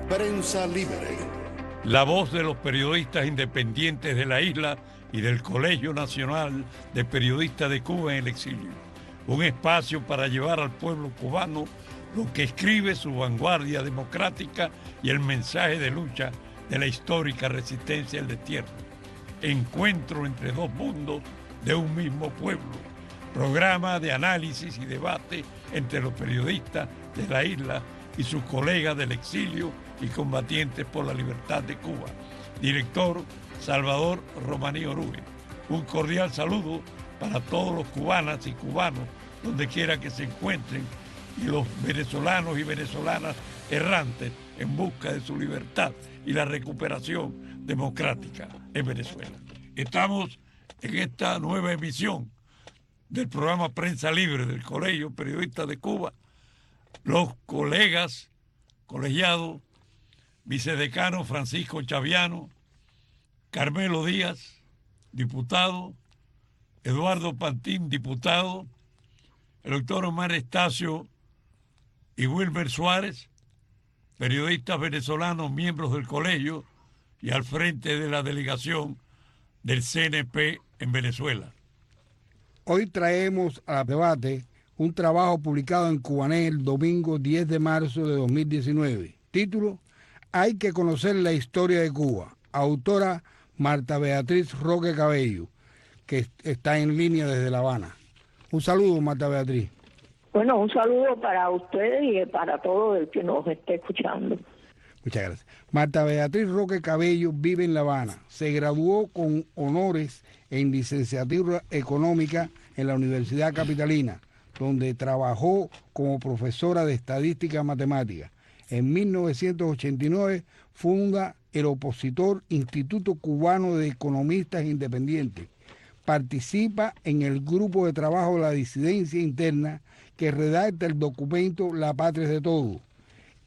Prensa Libre. La voz de los periodistas independientes de la isla y del Colegio Nacional de Periodistas de Cuba en el exilio. Un espacio para llevar al pueblo cubano lo que escribe su vanguardia democrática y el mensaje de lucha de la histórica resistencia al destierro. Encuentro entre dos mundos de un mismo pueblo. Programa de análisis y debate entre los periodistas de la isla y sus colegas del exilio y combatientes por la libertad de Cuba. Director Salvador Romaní Oruge. Un cordial saludo para todos los cubanas y cubanos, donde quiera que se encuentren, y los venezolanos y venezolanas errantes en busca de su libertad y la recuperación democrática en Venezuela. Estamos en esta nueva emisión del programa Prensa Libre del Colegio Periodistas de Cuba, los colegas, colegiados, vicedecano Francisco Chaviano, Carmelo Díaz, diputado, Eduardo Pantín, diputado, el doctor Omar Estacio y Wilmer Suárez, periodistas venezolanos, miembros del colegio y al frente de la delegación del CNP en Venezuela. Hoy traemos a debate un trabajo publicado en Cubanet el domingo 10 de marzo de 2019. Título: Hay que conocer la historia de Cuba. Autora Marta Beatriz Roque Cabello, que está en línea desde La Habana. Un saludo, Marta Beatriz. Bueno, un saludo para ustedes y para todo el que nos esté escuchando. Muchas gracias. Marta Beatriz Roque Cabello vive en La Habana. Se graduó con honores en licenciatura económica en la Universidad Capitalina, donde trabajó como profesora de estadística matemática. En 1989 funda el opositor Instituto Cubano de Economistas Independientes. Participa en el grupo de trabajo de la disidencia interna que redacta el documento La Patria es de Todos,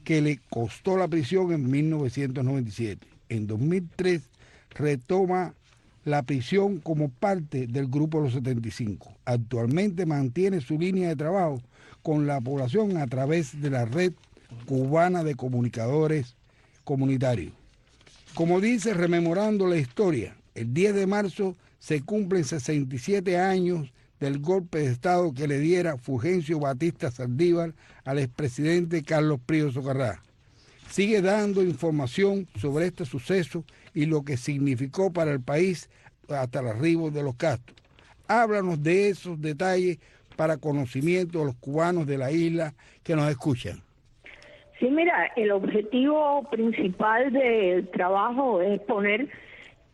que le costó la prisión en 1997. En 2003 retoma la prisión como parte del Grupo Los 75. Actualmente mantiene su línea de trabajo con la población a través de la Red Cubana de Comunicadores Comunitarios. Como dice, rememorando la historia, el 10 de marzo se cumplen 67 años del golpe de Estado que le diera Fulgencio Batista Saldívar al expresidente Carlos Prío Socarrás. Sigue dando información sobre este suceso y lo que significó para el país hasta el arribo de los Castro. Háblanos de esos detalles para conocimiento de los cubanos de la isla que nos escuchan. Sí, mira, el objetivo principal del trabajo es exponer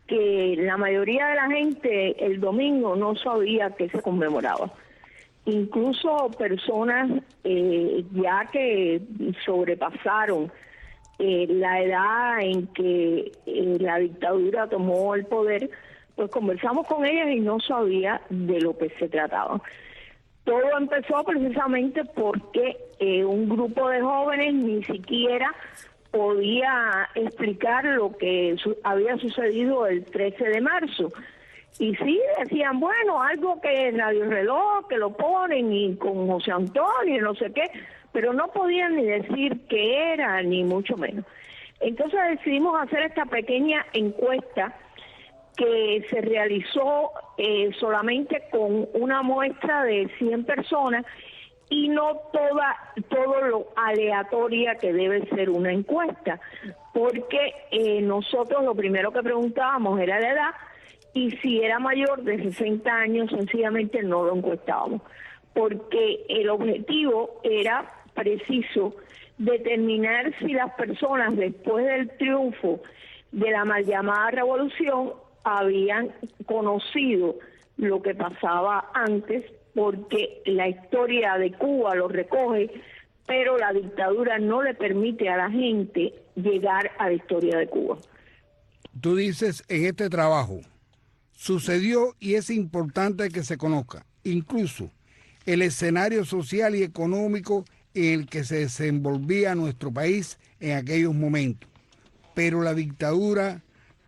que la mayoría de la gente el domingo no sabía que se conmemoraba. Incluso personas ya que sobrepasaron la edad en que la dictadura tomó el poder, pues conversamos con ellas y no sabía de lo que se trataba. Todo empezó precisamente porque un grupo de jóvenes ni siquiera podía explicar lo que había sucedido el 13 de marzo. Y sí, decían, bueno, algo que Radio Reloj, que lo ponen, y con José Antonio, no sé qué, pero no podían ni decir qué era, ni mucho menos. Entonces decidimos hacer esta pequeña encuesta que se realizó solamente con una muestra de 100 personas y no todo lo aleatoria que debe ser una encuesta, porque nosotros lo primero que preguntábamos era la edad, y si era mayor de 60 años sencillamente no lo encuestábamos, porque el objetivo era preciso determinar si las personas después del triunfo de la mal llamada revolución habían conocido lo que pasaba antes, porque la historia de Cuba lo recoge, pero la dictadura no le permite a la gente llegar a la historia de Cuba. Tú dices en este trabajo, sucedió y es importante que se conozca, incluso el escenario social y económico en el que se desenvolvía nuestro país en aquellos momentos. Pero la dictadura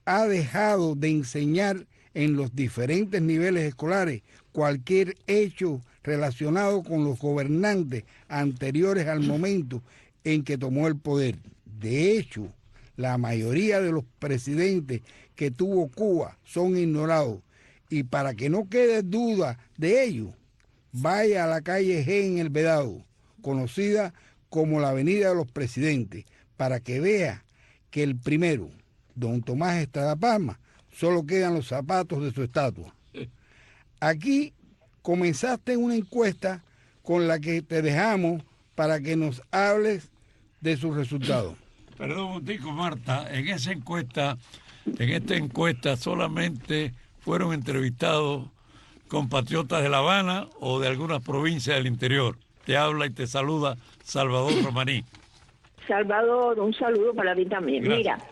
ha dejado de enseñar en los diferentes niveles escolares cualquier hecho relacionado con los gobernantes anteriores al momento en que tomó el poder. De hecho, la mayoría de los presidentes que tuvo Cuba son ignorados. Y para que no quede duda de ello, vaya a la calle G en El Vedado, conocida como la Avenida de los Presidentes, para que vea que el primero, don Tomás Estrada Palma, solo quedan los zapatos de su estatua. Aquí comenzaste una encuesta con la que te dejamos para que nos hables de sus resultados. Perdón un tico, Marta, en esta encuesta solamente fueron entrevistados compatriotas de La Habana o de algunas provincias del interior. Te habla y te saluda Salvador Romaní. Salvador, un saludo para ti también. Gracias. Mira,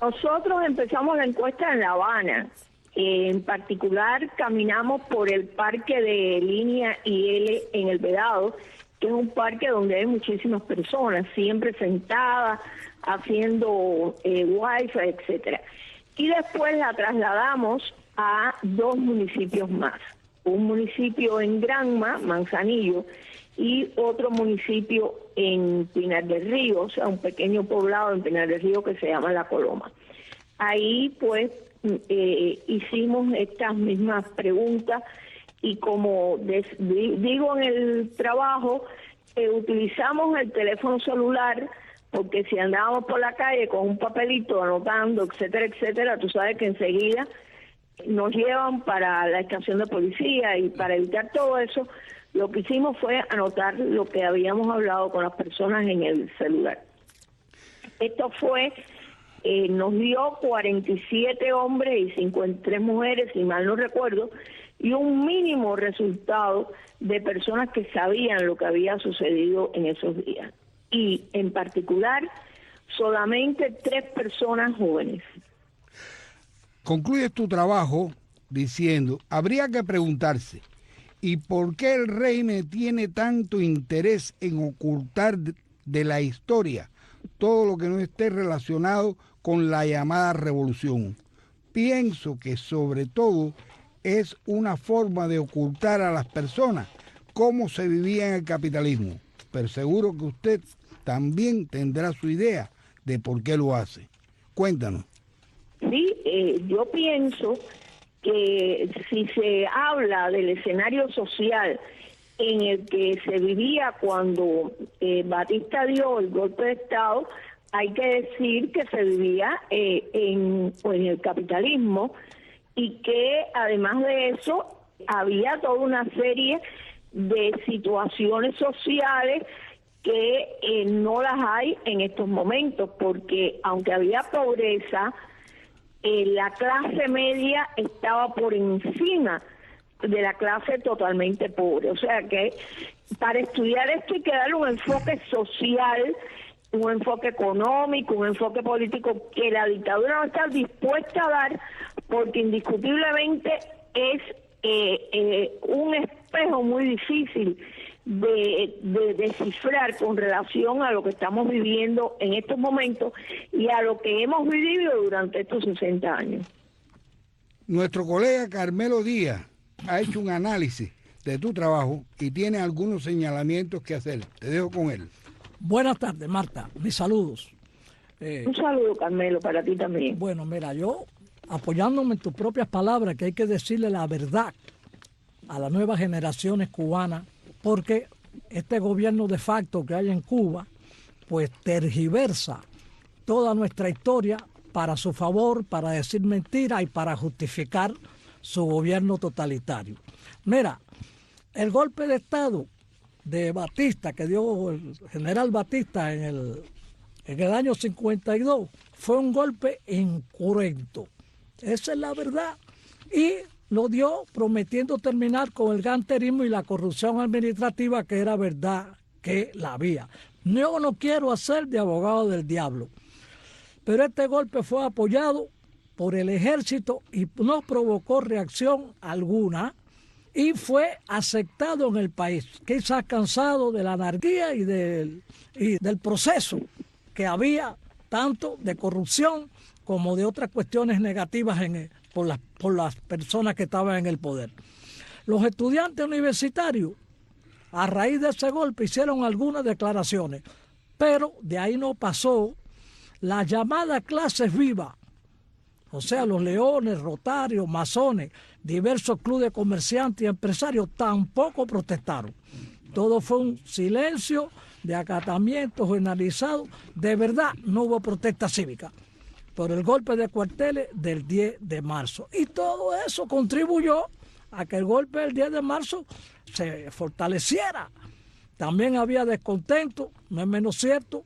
nosotros empezamos la encuesta en La Habana. En particular, caminamos por el parque de Línea y L en El Vedado, que es un parque donde hay muchísimas personas, siempre sentadas, haciendo wifi, etcétera. Y después la trasladamos a 2 municipios más. Un municipio en Granma, Manzanillo, y otro municipio en Pinar del Río, o sea, un pequeño poblado en Pinar del Río que se llama La Coloma. Ahí, pues, hicimos estas mismas preguntas y como digo en el trabajo, utilizamos el teléfono celular porque si andábamos por la calle con un papelito anotando, etcétera, etcétera, tú sabes que enseguida nos llevan para la estación de policía y para evitar todo eso, lo que hicimos fue anotar lo que habíamos hablado con las personas en el celular. Esto fue, nos dio 47 hombres y 53 mujeres, si mal no recuerdo, y un mínimo resultado de personas que sabían lo que había sucedido en esos días. Y en particular, solamente 3 personas jóvenes. Concluyes tu trabajo diciendo, habría que preguntarse, ¿y por qué el régimen tiene tanto interés en ocultar de la historia todo lo que no esté relacionado con la llamada revolución? Pienso que sobre todo es una forma de ocultar a las personas cómo se vivía en el capitalismo, pero seguro que usted también tendrá su idea de por qué lo hace. Cuéntanos. Sí, yo pienso que si se habla del escenario social en el que se vivía cuando Batista dio el golpe de Estado, hay que decir que se vivía en el capitalismo y que además de eso había toda una serie de situaciones sociales que no las hay en estos momentos, porque aunque había pobreza, la clase media estaba por encima de la clase totalmente pobre. O sea que para estudiar esto hay que darle un enfoque social, un enfoque económico, un enfoque político que la dictadura no está dispuesta a dar, porque indiscutiblemente es un espejo muy difícil de descifrar con relación a lo que estamos viviendo en estos momentos y a lo que hemos vivido durante estos 60 años. Nuestro colega Carmelo Díaz ha hecho un análisis de tu trabajo y tiene algunos señalamientos que hacer. Te dejo con él. Buenas tardes, Marta. Mis saludos. Un saludo, Carmelo, para ti también. Bueno, mira, yo apoyándome en tus propias palabras, que hay que decirle la verdad a las nuevas generaciones cubanas, porque este gobierno de facto que hay en Cuba, pues tergiversa toda nuestra historia para su favor, para decir mentiras y para justificar su gobierno totalitario. Mira, el golpe de Estado de Batista, que dio el general Batista en el año 52, fue un golpe incruento. Esa es la verdad. Y lo dio prometiendo terminar con el gangsterismo y la corrupción administrativa, que era verdad que la había. Yo no quiero hacer de abogado del diablo, pero este golpe fue apoyado por el ejército y no provocó reacción alguna y fue aceptado en el país, quizás cansado de la anarquía y del proceso que había tanto de corrupción como de otras cuestiones negativas por las personas que estaban en el poder. Los estudiantes universitarios, a raíz de ese golpe, hicieron algunas declaraciones, pero de ahí no pasó Las llamadas clases vivas, o sea, los leones, rotarios, masones, diversos clubes de comerciantes y empresarios, tampoco protestaron. Todo fue un silencio de acatamiento generalizado. De verdad, no hubo protesta cívica por el golpe de cuarteles del 10 de marzo. Y todo eso contribuyó a que el golpe del 10 de marzo se fortaleciera. También había descontento, no es menos cierto,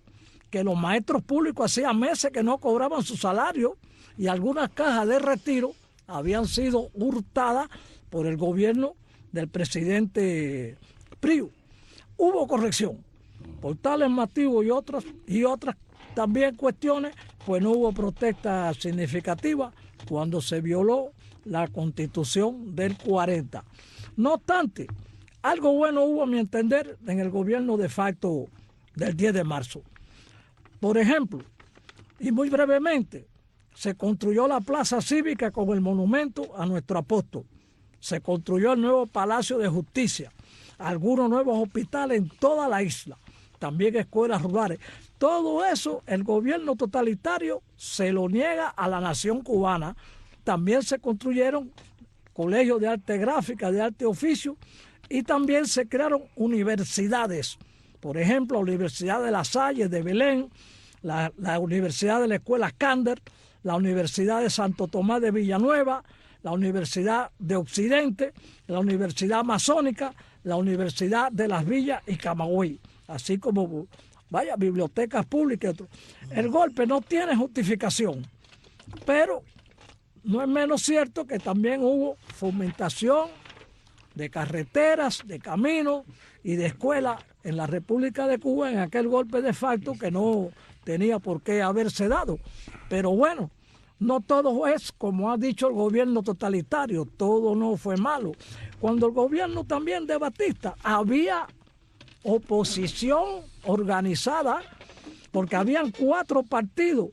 que los maestros públicos hacían meses que no cobraban su salario y algunas cajas de retiro habían sido hurtadas por el gobierno del presidente Priu. Hubo corrección por tales motivos y otras también cuestiones, pues no hubo protesta significativa cuando se violó la Constitución del 40. No obstante, algo bueno hubo, a mi entender, en el gobierno de facto del 10 de marzo. Por ejemplo, y muy brevemente, se construyó la plaza cívica con el monumento a nuestro apóstol. Se construyó el nuevo Palacio de Justicia, algunos nuevos hospitales en toda la isla, también escuelas rurales. Todo eso el gobierno totalitario se lo niega a la nación cubana. También se construyeron colegios de arte gráfica, de arte oficio, y también se crearon universidades. Por ejemplo, la Universidad de La Salle de Belén, la Universidad de la Escuela Cánder, la Universidad de Santo Tomás de Villanueva, la Universidad de Occidente, la Universidad Masónica, la Universidad de Las Villas y Camagüey, así como, bibliotecas públicas. El golpe no tiene justificación, pero no es menos cierto que también hubo fomentación de carreteras, de caminos y de escuelas en la República de Cuba en aquel golpe de facto que no tenía por qué haberse dado. Pero bueno, no todo es como ha dicho el gobierno totalitario, todo no fue malo. Cuando el gobierno también de Batista había oposición organizada, porque habían cuatro partidos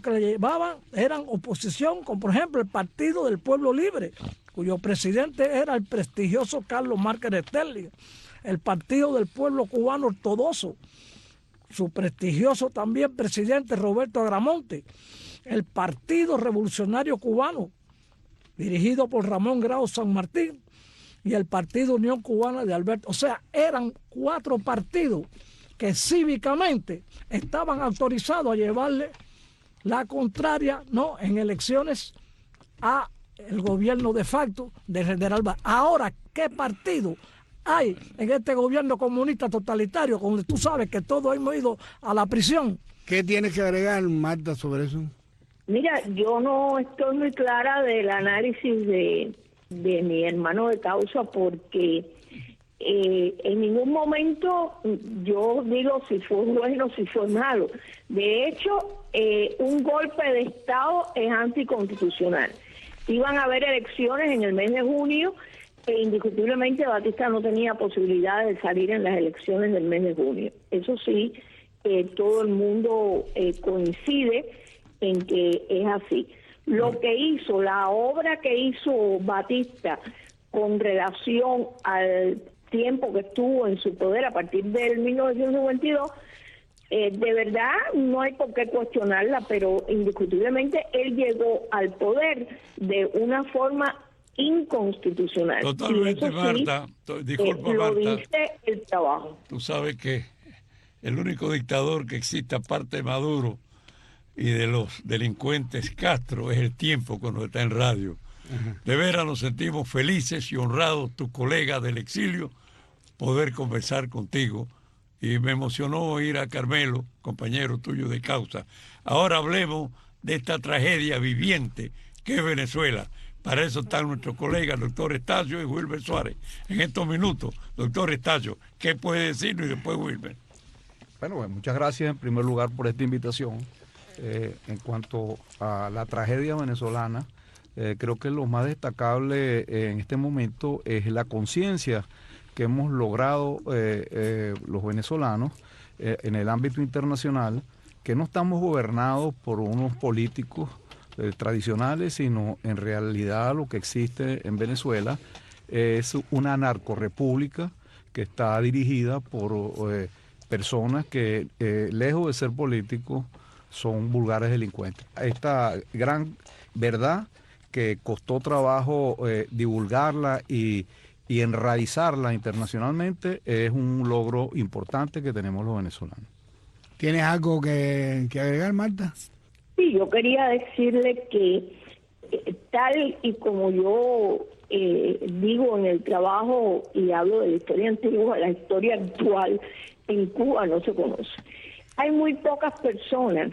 que le llevaban, eran oposición, como por ejemplo el Partido del Pueblo Libre, cuyo presidente era el prestigioso Carlos Márquez Sterling, el Partido del Pueblo Cubano Ortodoxo, su prestigioso también presidente Roberto Agramonte, el Partido Revolucionario Cubano, dirigido por Ramón Grau San Martín, y el Partido Unión Cubana de Alberto. O sea, eran cuatro partidos que cívicamente estaban autorizados a llevarle la contraria, ¿no?, en elecciones a el gobierno de facto de General Vargas. Ahora, ¿qué partido hay en este gobierno comunista totalitario, donde tú sabes que todos hemos ido a la prisión? ¿Qué tienes que agregar, Marta, sobre eso? Mira, yo no estoy muy clara del análisis de mi hermano de causa, porque en ningún momento yo digo si fue bueno o si fue malo. De hecho, un golpe de Estado es anticonstitucional. Iban a haber elecciones en el mes de junio e indiscutiblemente Batista no tenía posibilidad de salir en las elecciones del mes de junio. Eso sí, todo el mundo coincide en que es así. Lo que hizo, la obra que hizo Batista con relación al tiempo que estuvo en su poder a partir del 1992, de verdad no hay por qué cuestionarla, pero indiscutiblemente él llegó al poder de una forma inconstitucional. Totalmente, Marta. Disculpa, lo Marta. dice el trabajo. Tú sabes que el único dictador que existe aparte de Maduro y de los delincuentes Castro es el tiempo cuando está en radio. De veras nos sentimos felices y honrados, tu colega del exilio, poder conversar contigo, y me emocionó oír a Carmelo, compañero tuyo de causa. Ahora hablemos de esta tragedia viviente que es Venezuela. Para eso están nuestros colegas, el doctor Estacio y Wilber Suárez. En estos minutos, doctor Estacio, ¿qué puede decirnos? Y después Wilber. Bueno, muchas gracias en primer lugar por esta invitación. En cuanto a la tragedia venezolana, creo que lo más destacable en este momento es la conciencia que hemos logrado los venezolanos en el ámbito internacional, que no estamos gobernados por unos políticos tradicionales, sino en realidad lo que existe en Venezuela es una narcorrepública que está dirigida por personas que, lejos de ser políticos, son vulgares delincuentes. Esta gran verdad que costó trabajo divulgarla y enraizarla internacionalmente es un logro importante que tenemos los venezolanos. ¿Tienes algo que agregar, Marta? Sí, yo quería decirle que tal y como yo digo en el trabajo y hablo de la historia antigua, la historia actual en Cuba no se conoce. Hay muy pocas personas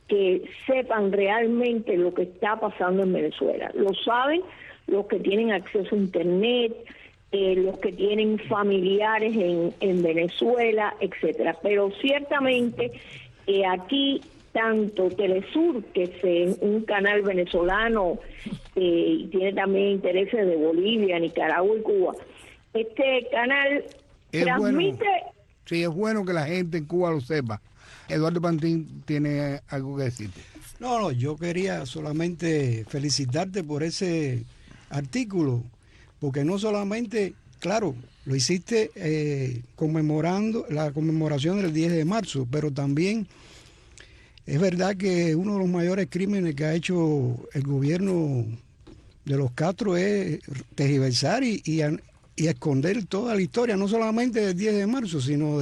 que sepan realmente lo que está pasando en Venezuela. Lo saben los que tienen acceso a Internet, los que tienen familiares en Venezuela, etcétera. Pero ciertamente aquí tanto Telesur, que es un canal venezolano y tiene también intereses de Bolivia, Nicaragua y Cuba, este canal transmite... Sí, es bueno que la gente en Cuba lo sepa. Eduardo Pantín tiene algo que decirte. No, yo quería solamente felicitarte por ese artículo, porque no solamente, claro, lo hiciste conmemorando la conmemoración del 10 de marzo, pero también es verdad que uno de los mayores crímenes que ha hecho el gobierno de los Castro es tergiversar y esconder toda la historia, no solamente del 10 de marzo, sino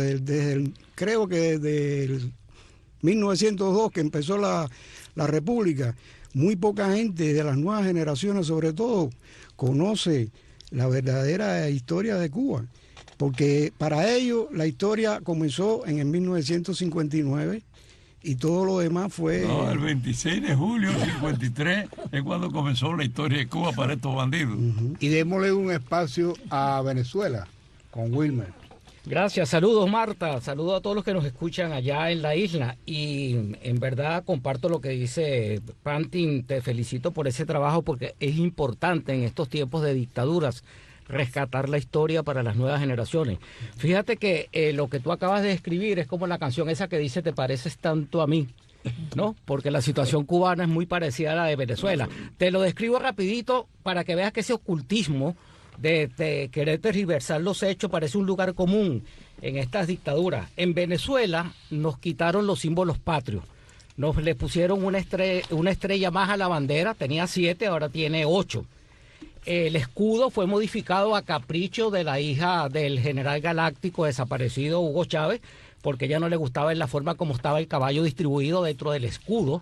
creo que desde el 1902 que empezó la República. Muy poca gente de las nuevas generaciones, sobre todo, conoce la verdadera historia de Cuba, porque para ellos la historia comenzó en el 1959 y todo lo demás fue... No, el 26 de julio del 53 es cuando comenzó la historia de Cuba para estos bandidos. Y démosle un espacio a Venezuela con Wilmer. Gracias, saludos Marta, saludos a todos los que nos escuchan allá en la isla y en verdad comparto lo que dice Pantin, te felicito por ese trabajo porque es importante en estos tiempos de dictaduras rescatar la historia para las nuevas generaciones. Fíjate que lo que tú acabas de escribir es como la canción esa que dice te pareces tanto a mí, ¿no? Porque la situación cubana es muy parecida a la de Venezuela. Te lo describo rapidito para que veas que ese ocultismo de querer tergiversar los hechos parece un lugar común en estas dictaduras. En Venezuela nos quitaron los símbolos patrios, nos le pusieron una estrella más a la bandera, tenía 7, ahora tiene 8. El escudo fue modificado a capricho de la hija del general galáctico desaparecido Hugo Chávez, porque ya no le gustaba en la forma como estaba el caballo distribuido dentro del escudo,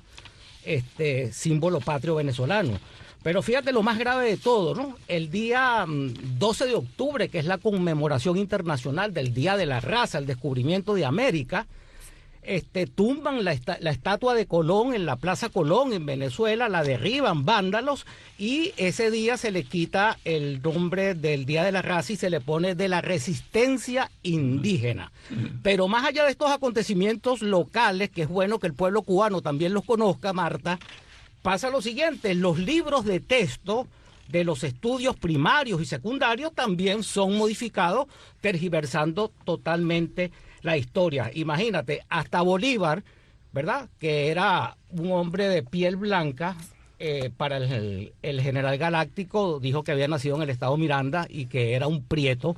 símbolo patrio venezolano. Pero fíjate lo más grave de todo, ¿no? El día 12 de octubre, que es la conmemoración internacional del Día de la Raza, el descubrimiento de América, tumban la estatua de Colón en la Plaza Colón en Venezuela, la derriban vándalos y ese día se le quita el nombre del Día de la Raza y se le pone de la resistencia indígena. Pero más allá de estos acontecimientos locales, que es bueno que el pueblo cubano también los conozca, Marta, pasa lo siguiente, los libros de texto de los estudios primarios y secundarios también son modificados, tergiversando totalmente la historia. Imagínate, hasta Bolívar, ¿verdad?, que era un hombre de piel blanca, para el general galáctico dijo que había nacido en el estado Miranda y que era un prieto,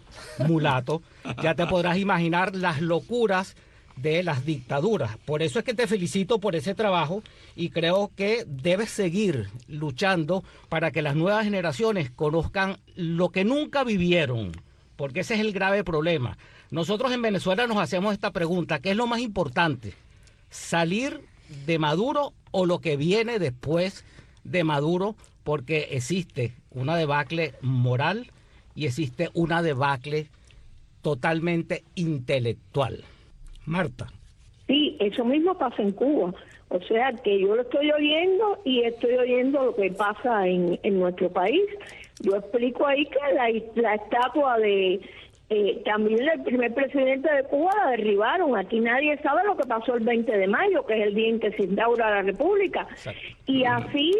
mulato. Ya te podrás imaginar las locuras de las dictaduras. Por eso es que te felicito por ese trabajo y creo que debes seguir luchando para que las nuevas generaciones conozcan lo que nunca vivieron, porque ese es el grave problema. Nosotros en Venezuela nos hacemos esta pregunta, ¿qué es lo más importante? ¿Salir de Maduro o lo que viene después de Maduro? Porque existe una debacle moral y existe una debacle totalmente intelectual. Marta. Sí, eso mismo pasa en Cuba. O sea que yo lo estoy oyendo y estoy oyendo lo que pasa en nuestro país. Yo explico ahí que la estatua de también el primer presidente de Cuba la derribaron. Aquí nadie sabe lo que pasó el 20 de mayo, que es el día en que se instaura la República. Exacto. Y así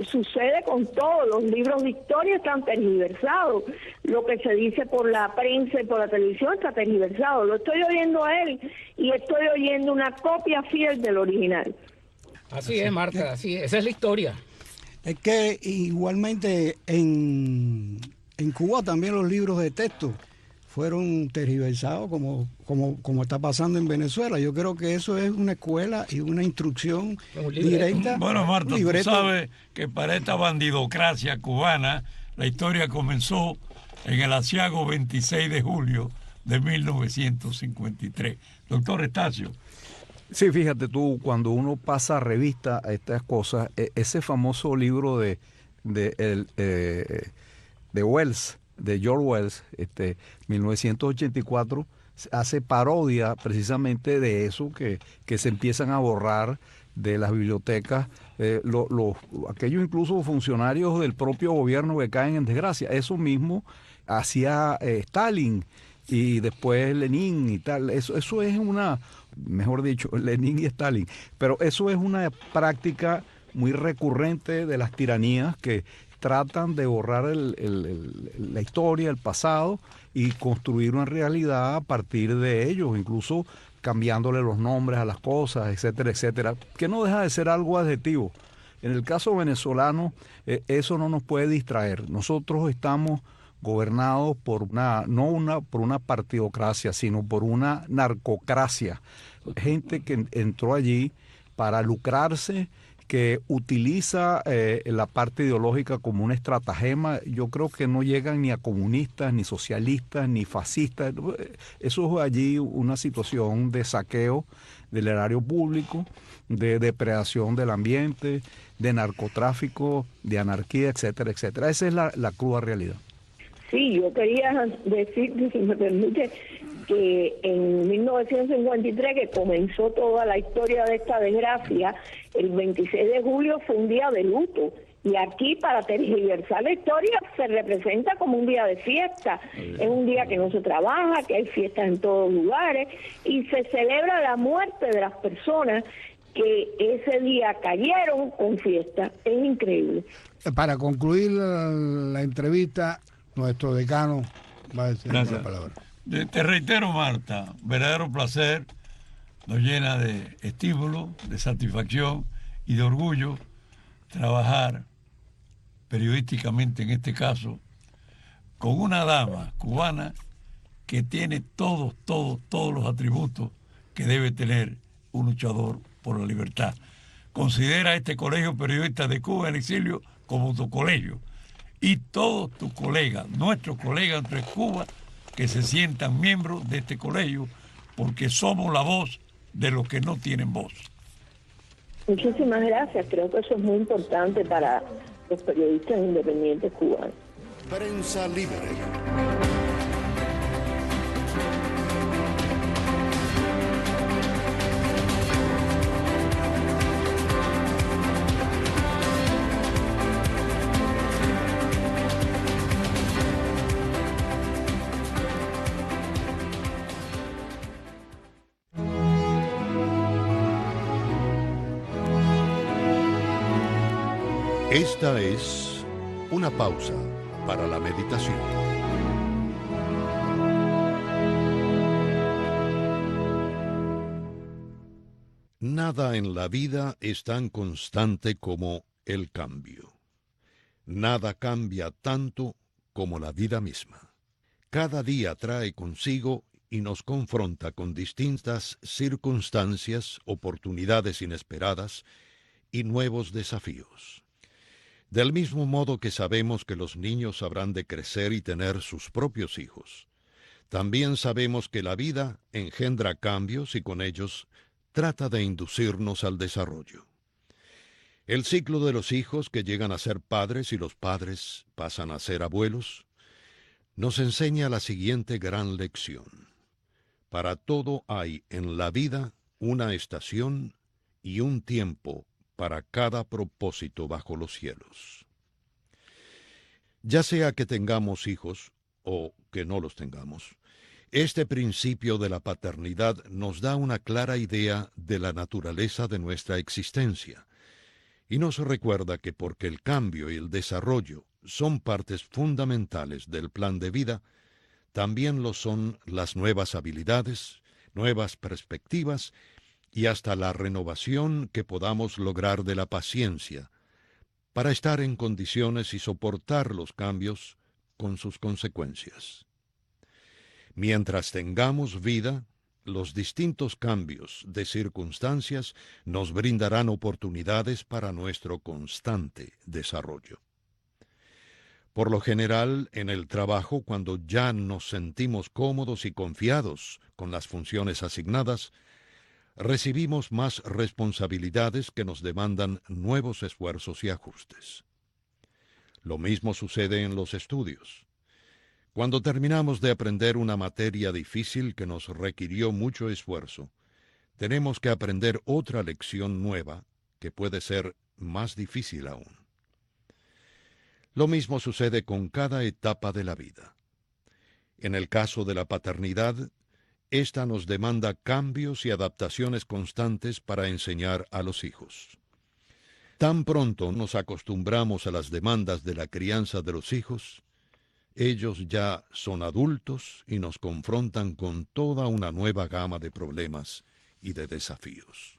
sucede con todos. Los libros de historia están tergiversados. Lo que se dice por la prensa y por la televisión está tergiversado. Lo estoy oyendo a él y estoy oyendo una copia fiel del original. Así es, Marta, así es. Esa es la historia. Es que igualmente en Cuba también los libros de texto fueron tergiversados como está pasando en Venezuela. Yo creo que eso es una escuela y una instrucción directa. Bueno, Marta, tú sabes que para esta bandidocracia cubana la historia comenzó en el aciago 26 de julio de 1953. Doctor Estacio. Sí, fíjate tú, cuando uno pasa revista a estas cosas, ese famoso libro de Wells, de George Wells, 1984, hace parodia precisamente de eso, que se empiezan a borrar de las bibliotecas, aquellos incluso funcionarios del propio gobierno que caen en desgracia. Eso mismo hacía Stalin y después Lenin y tal. Eso es una, mejor dicho, Lenin y Stalin, pero eso es una práctica muy recurrente de las tiranías que tratan de borrar la historia, el pasado, y construir una realidad a partir de ellos, incluso cambiándole los nombres a las cosas, etcétera, etcétera, que no deja de ser algo adjetivo. En el caso venezolano, eso no nos puede distraer. Nosotros estamos gobernados por por una partidocracia, sino por una narcocracia. Gente que entró allí para lucrarse, que utiliza la parte ideológica como una estratagema. Yo creo que no llegan ni a comunistas, ni socialistas, ni fascistas. Eso es allí una situación de saqueo del erario público, de depredación del ambiente, de narcotráfico, de anarquía, etcétera, etcétera. Esa es la cruda realidad. Sí, yo quería decir, si me permite, que en 1953, que comenzó toda la historia de esta desgracia, el 26 de julio fue un día de luto. Y aquí, para tergiversar la historia, se representa como un día de fiesta. Es un día que no se trabaja, que hay fiestas en todos lugares, y se celebra la muerte de las personas que ese día cayeron con fiesta. Es increíble. Para concluir la entrevista, nuestro decano va a decir una palabra. Te reitero, Marta, verdadero placer, nos llena de estímulo, de satisfacción y de orgullo trabajar periodísticamente, en este caso, con una dama cubana que tiene todos los atributos que debe tener un luchador por la libertad. Considera este Colegio Periodista de Cuba en Exilio como tu colegio, y todos tus colegas, nuestros colegas entre Cuba, que se sientan miembros de este colegio, porque somos la voz de los que no tienen voz. Muchísimas gracias. Creo que eso es muy importante para los periodistas independientes cubanos. Prensa Libre. Esta es una pausa para la meditación. Nada en la vida es tan constante como el cambio. Nada cambia tanto como la vida misma. Cada día trae consigo y nos confronta con distintas circunstancias, oportunidades inesperadas y nuevos desafíos. Del mismo modo que sabemos que los niños habrán de crecer y tener sus propios hijos, también sabemos que la vida engendra cambios y con ellos trata de inducirnos al desarrollo. El ciclo de los hijos que llegan a ser padres y los padres pasan a ser abuelos, nos enseña la siguiente gran lección. Para todo hay en la vida una estación y un tiempo para cada propósito bajo los cielos. Ya sea que tengamos hijos o que no los tengamos, este principio de la paternidad nos da una clara idea de la naturaleza de nuestra existencia y nos recuerda que porque el cambio y el desarrollo son partes fundamentales del plan de vida, también lo son las nuevas habilidades, nuevas perspectivas y hasta la renovación que podamos lograr de la paciencia, para estar en condiciones y soportar los cambios con sus consecuencias. Mientras tengamos vida, los distintos cambios de circunstancias nos brindarán oportunidades para nuestro constante desarrollo. Por lo general, en el trabajo, cuando ya nos sentimos cómodos y confiados con las funciones asignadas, recibimos más responsabilidades que nos demandan nuevos esfuerzos y ajustes. Lo mismo sucede en los estudios. Cuando terminamos de aprender una materia difícil que nos requirió mucho esfuerzo, tenemos que aprender otra lección nueva que puede ser más difícil aún. Lo mismo sucede con cada etapa de la vida. En el caso de la paternidad, esta nos demanda cambios y adaptaciones constantes para enseñar a los hijos. Tan pronto nos acostumbramos a las demandas de la crianza de los hijos, ellos ya son adultos y nos confrontan con toda una nueva gama de problemas y de desafíos.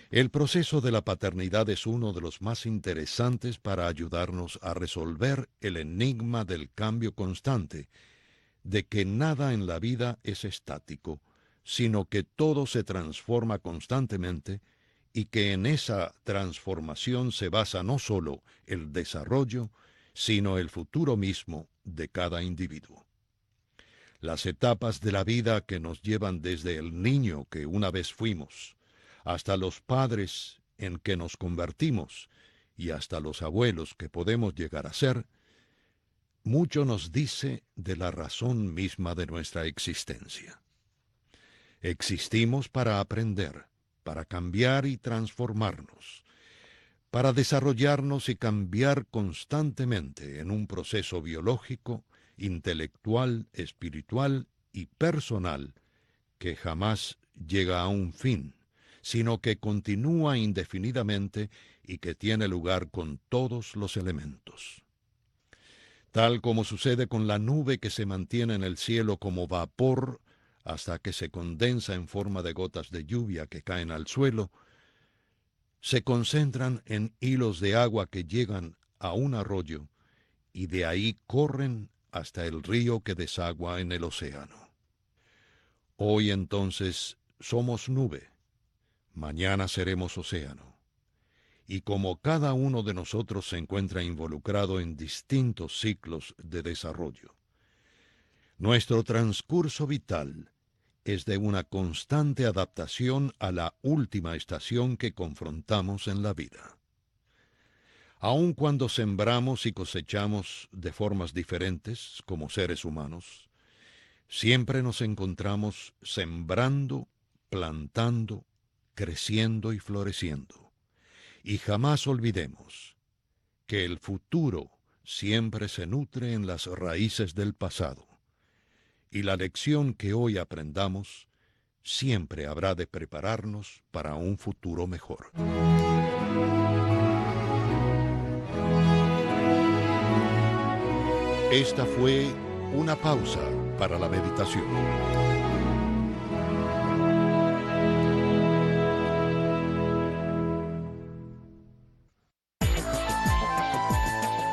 El proceso de la paternidad es uno de los más interesantes para ayudarnos a resolver el enigma del cambio constante, de que nada en la vida es estático, sino que todo se transforma constantemente y que en esa transformación se basa no solo el desarrollo, sino el futuro mismo de cada individuo. Las etapas de la vida que nos llevan desde el niño que una vez fuimos, hasta los padres en que nos convertimos y hasta los abuelos que podemos llegar a ser, mucho nos dice de la razón misma de nuestra existencia. Existimos para aprender, para cambiar y transformarnos, para desarrollarnos y cambiar constantemente en un proceso biológico, intelectual, espiritual y personal que jamás llega a un fin, sino que continúa indefinidamente y que tiene lugar con todos los elementos. Tal como sucede con la nube que se mantiene en el cielo como vapor hasta que se condensa en forma de gotas de lluvia que caen al suelo, se concentran en hilos de agua que llegan a un arroyo y de ahí corren hasta el río que desagua en el océano. Hoy entonces somos nube, mañana seremos océano, y como cada uno de nosotros se encuentra involucrado en distintos ciclos de desarrollo, nuestro transcurso vital es de una constante adaptación a la última estación que confrontamos en la vida. Aun cuando sembramos y cosechamos de formas diferentes como seres humanos, siempre nos encontramos sembrando, plantando, creciendo y floreciendo. Y jamás olvidemos que el futuro siempre se nutre en las raíces del pasado, y la lección que hoy aprendamos siempre habrá de prepararnos para un futuro mejor. Esta fue una pausa para la meditación.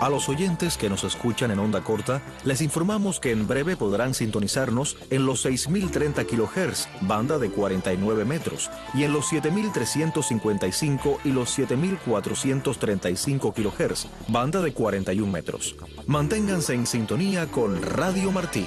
A los oyentes que nos escuchan en onda corta, les informamos que en breve podrán sintonizarnos en los 6.030 kHz, banda de 49 metros, y en los 7.355 y los 7.435 kHz, banda de 41 metros. Manténganse en sintonía con Radio Martí.